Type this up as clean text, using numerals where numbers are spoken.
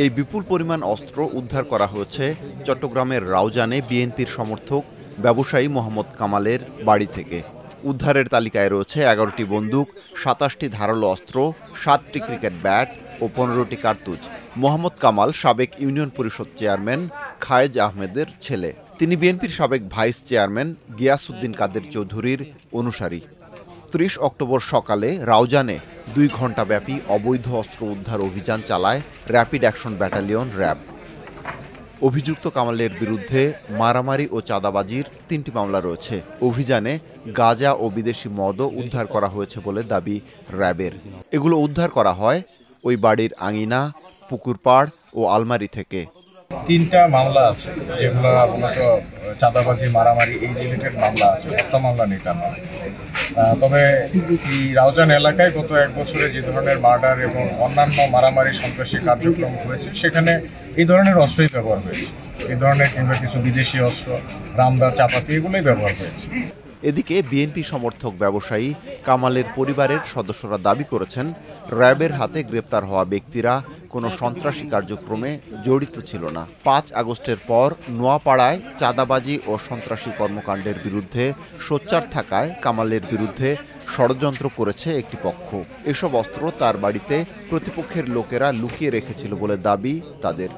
এই বিপুল পরিমাণ অস্ত্র উদ্ধার করা হয়েছে চট্টগ্রামের রাউজানে বিএনপির সমর্থক ব্যবসায়ী মোহাম্মদ কামালের বাড়ি থেকে। উদ্ধারের তালিকায় রয়েছে ১১টি বন্দুক, ২৭টি ধারালো অস্ত্র, ৭টি ক্রিকেট ব্যাট ও ১৫টি কার্তুজ। মোহাম্মদ কামাল সাবেক ইউনিয়ন পরিষদ চেয়ারম্যান খায়েজ আহমেদের ছেলে। তিনি বিএনপির সাবেক ভাইস চেয়ারম্যান গিয়াসউদ্দিন কাদের চৌধুরীর অনুসারী। ৩০ অক্টোবর সকালে রাউজানে ২ ঘণ্টাব্যাপী অবৈধ অস্ত্র উদ্ধার অভিযান চালায় র্যাপিড অ্যাকশন ব্যাটালিয়ন র্যাব। অভিযুক্ত কামালের বিরুদ্ধে মারামারি ও চাঁদাবাজির ৩টি মামলা রয়েছে। অভিযানে গাঁজা ও বিদেশি মদও উদ্ধার করা হয়েছে বলে দাবি র্যাবের। এগুলো উদ্ধার করা হয় ওই বাড়ির আঙিনা, পুকুরপাড় ও আলমারি থেকে। ৩টা মামলা আছে, যেগুলো মূলত চাঁদাবাজি, মারামারি এই রিলেটেড মামলা আছে, হত্যা মামলা নেই তার নামে। তবে এই রাউজান এলাকায় গত ১ বছরে যে ধরনের মার্ডার এবং অন্যান্য মারামারি সন্ত্রাসী কার্যক্রম হয়েছে, সেখানে এই ধরনের অস্ত্রই ব্যবহার হয়েছে। এই ধরনের কিংবা কিছু বিদেশি অস্ত্র, রামদা, চাপাতি এগুলোই ব্যবহার হয়েছে। এদিকে বিএনপি সমর্থক ব্যবসায়ী কামালের পরিবারের সদস্যরা দাবি করেছেন, র্যাবের হাতে গ্রেপ্তার হওয়া ব্যক্তিরা কোনো সন্ত্রাসী কার্যক্রমে জড়িত ছিল না। ৫ আগস্টের পর নোয়াপাড়ায় চাঁদাবাজি ও সন্ত্রাসী কর্মকাণ্ডের বিরুদ্ধে সোচ্চার থাকায় কামালের বিরুদ্ধে ষড়যন্ত্র করেছে একটি পক্ষ। এসব অস্ত্র তার বাড়িতে প্রতিপক্ষের লোকেরা লুকিয়ে রেখেছিল বলে দাবি তাদের।